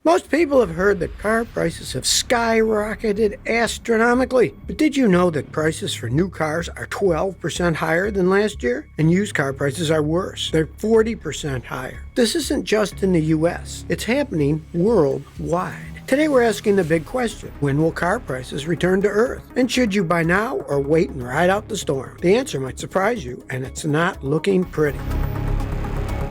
Most people have heard that car prices have skyrocketed astronomically. But did you know that prices for new cars are 12% higher than last year? And used car prices are worse. They're 40% higher. This isn't just in the US. It's happening worldwide. Today we're asking the big question: when will car prices return to Earth? And should you buy now or wait and ride out the storm? The answer might surprise you, and it's not looking pretty.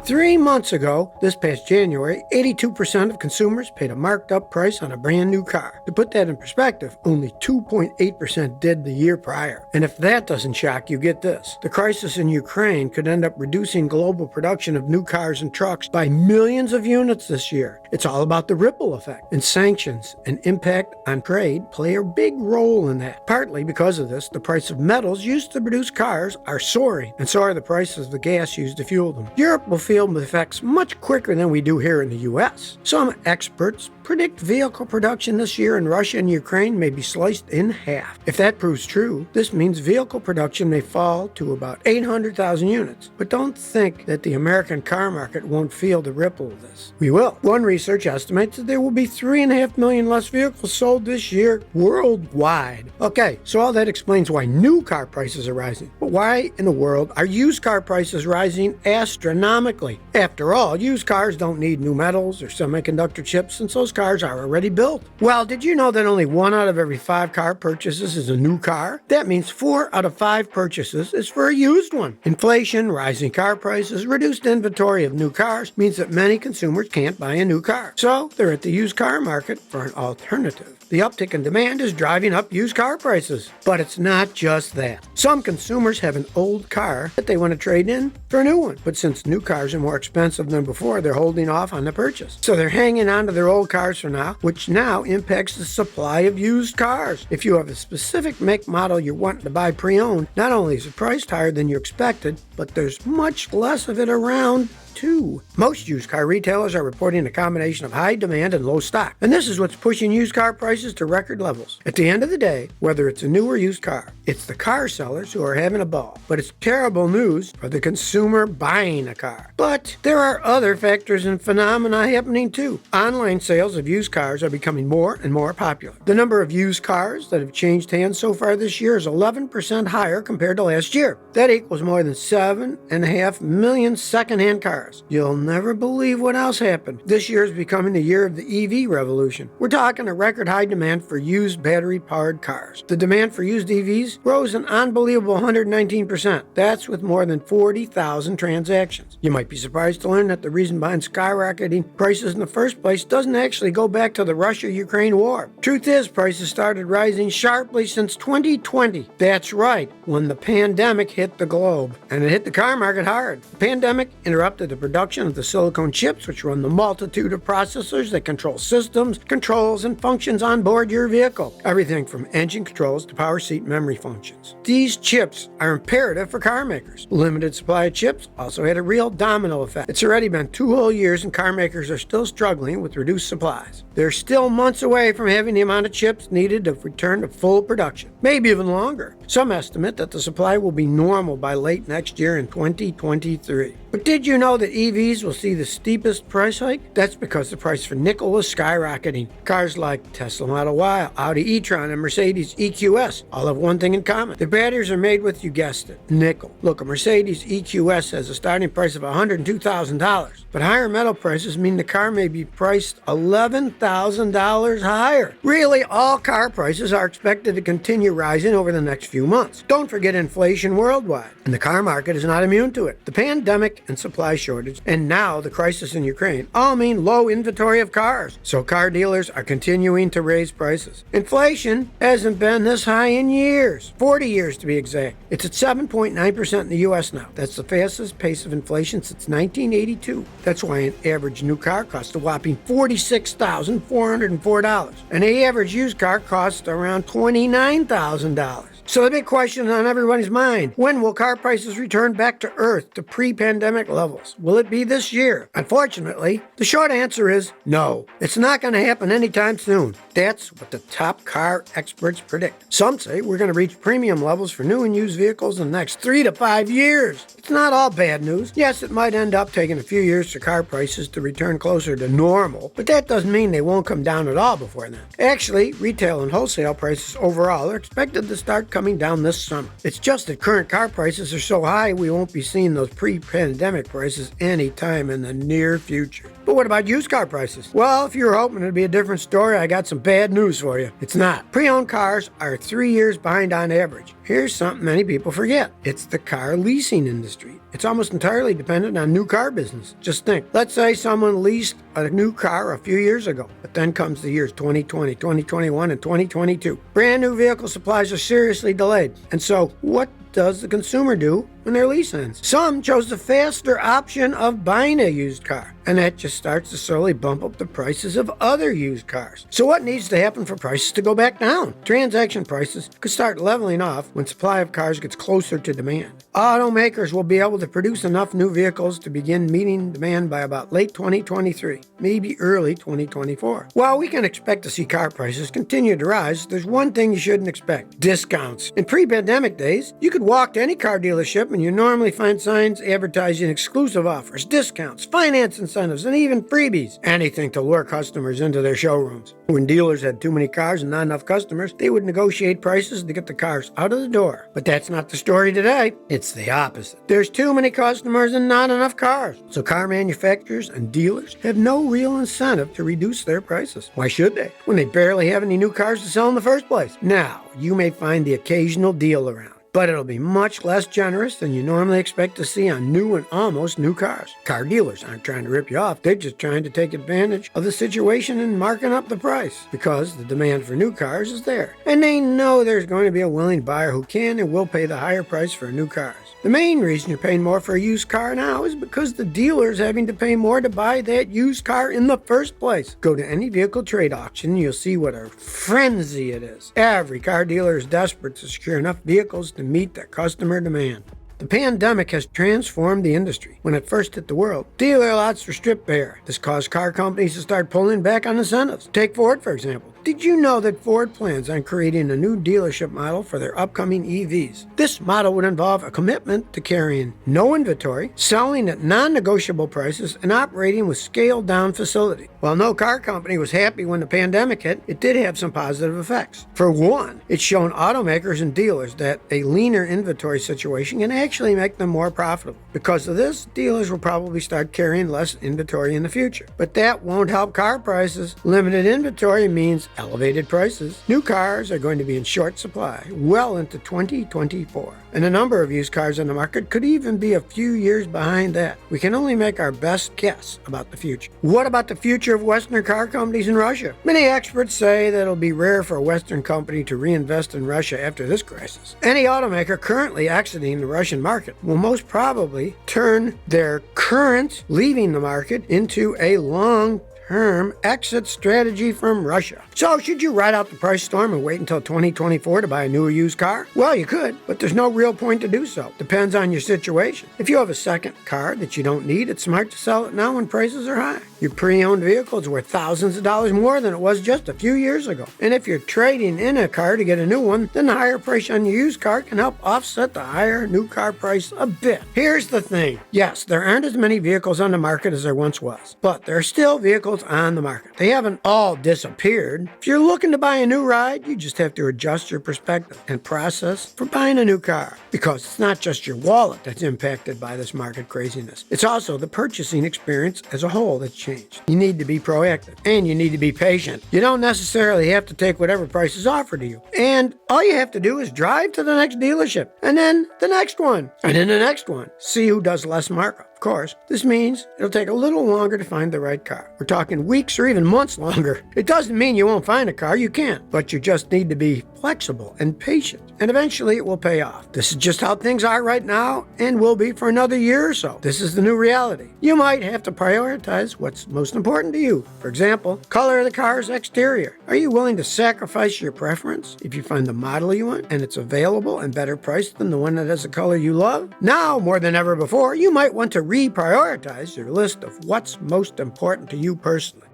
3 months ago, this past January, 82% of consumers paid a marked up price on a brand new car. To put that in perspective, only 2.8% did the year prior. And if that doesn't shock you, get this. The crisis in Ukraine could end up reducing global production of new cars and trucks by millions of units this year. It's all about the ripple effect. And sanctions and impact on trade play a big role in that. Partly because of this, the price of metals used to produce cars are soaring, and so are the prices of the gas used to fuel them. Europe will feel the effects much quicker than we do here in the US. Some experts predict vehicle production this year in Russia and Ukraine may be sliced in half. If that proves true, this means vehicle production may fall to about 800,000 units. But don't think that the American car market won't feel the ripple of this. We will. One research estimates that there will be 3.5 million less vehicles sold this year worldwide. Okay, so all that explains why new car prices are rising. But why in the world are used car prices rising astronomically? After all, used cars don't need new metals or semiconductor chips since those cars are already built. Well, did you know that only 1 out of every 5 car purchases is a new car? That means 4 out of 5 purchases is for a used one. Inflation, rising car prices, reduced inventory of new cars means that many consumers can't buy a new car. So they're at the used car market for an alternative. The uptick in demand is driving up used car prices. But it's not just that. Some consumers have an old car that they want to trade in for a new one. But since new cars are more expensive than before, they're holding off on the purchase. So they're hanging on to their old cars for now, which now impacts the supply of used cars. If you have a specific make model you're wanting to buy pre-owned, not only is the price higher than you expected, but there's much less of it around too. Most used car retailers are reporting a combination of high demand and low stock, and this is what's pushing used car prices to record levels. At the end of the day, whether it's a new or used car, it's the car sellers who are having a ball, but it's terrible news for the consumer buying a car. But there are other factors and phenomena happening too. Online sales of used cars are becoming more and more popular. The number of used cars that have changed hands so far this year is 11% higher compared to last year. That equals more than 7.5 million secondhand cars. You'll never believe what else happened. This year is becoming the year of the EV revolution. We're talking a record high demand for used battery-powered cars. The demand for used EVs rose an unbelievable 119%. That's with more than 40,000 transactions. You might be surprised to learn that the reason behind skyrocketing prices in the first place doesn't actually go back to the Russia-Ukraine war. Truth is, prices started rising sharply since 2020. That's right, when the pandemic hit the globe. And it hit the car market hard. The pandemic interrupted the production of the silicone chips, which run the multitude of processors that control systems, controls, and functions on board your vehicle. Everything from engine controls to power seat memory functions. These chips are imperative for car makers. Limited supply of chips also had a real domino effect. It's already been 2 whole years and car makers are still struggling with reduced supplies. They're still months away from having the amount of chips needed to return to full production, maybe even longer. Some estimate that the supply will be normal by late next year in 2023. But did you know that EVs will see the steepest price hike? That's because the price for nickel is skyrocketing. Cars like Tesla Model Y, Audi e-tron, and Mercedes EQS all have one thing in common. The batteries are made with, you guessed it, nickel. Look, a Mercedes EQS has a starting price of $102,000. But higher metal prices mean the car may be priced $11,000 higher. Really, all car prices are expected to continue rising over the next few months. Don't forget inflation worldwide, and the car market is not immune to it. The pandemic and supply shortage, and now the crisis in Ukraine, all mean low inventory of cars. So car dealers are continuing to raise prices. Inflation hasn't been this high in years, 40 years to be exact. It's at 7.9% in the U.S. now. That's the fastest pace of inflation since 1982. That's why an average new car costs a whopping $46,404. And the average used car costs around $29,000. So the big question on everybody's mind, when will car prices return back to earth to pre-pandemic levels? Will it be this year? Unfortunately, the short answer is no. It's not going to happen anytime soon. That's what the top car experts predict. Some say we're going to reach premium levels for new and used vehicles in the next 3 to 5 years. It's not all bad news. Yes, it might end up taking a few years for car prices to return closer to normal, but that doesn't mean they won't come down at all before then. Actually, retail and wholesale prices overall are expected to start coming down this summer. It's just that current car prices are so high we won't be seeing those pre-pandemic prices anytime in the near future. But what about used car prices? Well, if you're hoping it'd be a different story, I got some bad news for you. It's not. Pre-owned cars are 3 years behind on average. Here's something many people forget. It's the car leasing industry. It's almost entirely dependent on new car business. Just think, let's say someone leased a new car a few years ago, but then comes the years 2020, 2021, and 2022. Brand new vehicle supplies are seriously delayed. And so what does the consumer do when their lease ends? Some chose the faster option of buying a used car, and that just starts to slowly bump up the prices of other used cars. So what needs to happen for prices to go back down? Transaction prices could start leveling off when supply of cars gets closer to demand. Automakers will be able to produce enough new vehicles to begin meeting demand by about late 2023, maybe early 2024. While we can expect to see car prices continue to rise, there's one thing you shouldn't expect: discounts. In pre-pandemic days, you could walk to any car dealership and you normally find signs advertising exclusive offers, discounts, finance incentives, and even freebies. Anything to lure customers into their showrooms. When dealers had too many cars and not enough customers, they would negotiate prices to get the cars out of the door. But that's not the story today. It's the opposite. There's too many customers and not enough cars. So car manufacturers and dealers have no real incentive to reduce their prices. Why should they, when they barely have any new cars to sell in the first place? Now, you may find the occasional deal around, but it'll be much less generous than you normally expect to see on new and almost new cars. Car dealers aren't trying to rip you off. They're just trying to take advantage of the situation and marking up the price, because the demand for new cars is there. And they know there's going to be a willing buyer who can and will pay the higher price for new cars. The main reason you're paying more for a used car now is because the dealer's having to pay more to buy that used car in the first place. Go to any vehicle trade auction, you'll see what a frenzy it is. Every car dealer is desperate to secure enough vehicles to meet their customer demand. The pandemic has transformed the industry. When it first hit the world, dealer lots were stripped bare. This caused car companies to start pulling back on incentives. Take Ford, for example. Did you know that Ford plans on creating a new dealership model for their upcoming EVs? This model would involve a commitment to carrying no inventory, selling at non-negotiable prices, and operating with scaled-down facility. While no car company was happy when the pandemic hit, it did have some positive effects. For one, it's shown automakers and dealers that a leaner inventory situation can actually make them more profitable. Because of this, dealers will probably start carrying less inventory in the future. But that won't help car prices. Limited inventory means elevated prices. New cars are going to be in short supply well into 2024. And the number of used cars on the market could even be a few years behind that. We can only make our best guess about the future. What about the future of Western car companies in Russia? Many experts say that it'll be rare for a Western company to reinvest in Russia after this crisis. Any automaker currently exiting the Russian market will most probably turn their current leaving the market into a long-term exit strategy from Russia. So should you ride out the price storm and wait until 2024 to buy a new or used car? Well, you could, but there's no real point to do so. Depends on your situation. If you have a second car that you don't need, it's smart to sell it now when prices are high. Your pre-owned vehicle is worth thousands of dollars more than it was just a few years ago. And if you're trading in a car to get a new one, then the higher price on your used car can help offset the higher new car price a bit. Here's the thing. Yes, there aren't as many vehicles on the market as there once was, but there are still vehicles on the market. They haven't all disappeared. If you're looking to buy a new ride, you just have to adjust your perspective and process for buying a new car, because it's not just your wallet that's impacted by this market craziness. It's also the purchasing experience as a whole that's changed. You need to be proactive, and you need to be patient. You don't necessarily have to take whatever price is offered to you. And all you have to do is drive to the next dealership, and then the next one, and then the next one. See who does less markup. Of course, this means it'll take a little longer to find the right car. We're talking weeks or even months longer. It doesn't mean you won't find a car, you can, but you just need to be flexible and patient, and eventually it will pay off. This is just how things are right now and will be for another year or so. This is the new reality. You might have to prioritize what's most important to you. For example, color of the car's exterior. Are you willing to sacrifice your preference if you find the model you want and it's available and better priced than the one that has the color you love? Now, more than ever before, you might want to reprioritize your list of what's most important to you personally.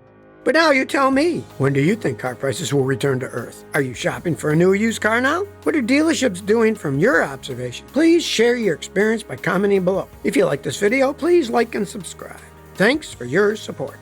But now you tell me, when do you think car prices will return to earth? Are you shopping for a new or used car now? What are dealerships doing from your observation? Please share your experience by commenting below. If you like this video, please like and subscribe. Thanks for your support.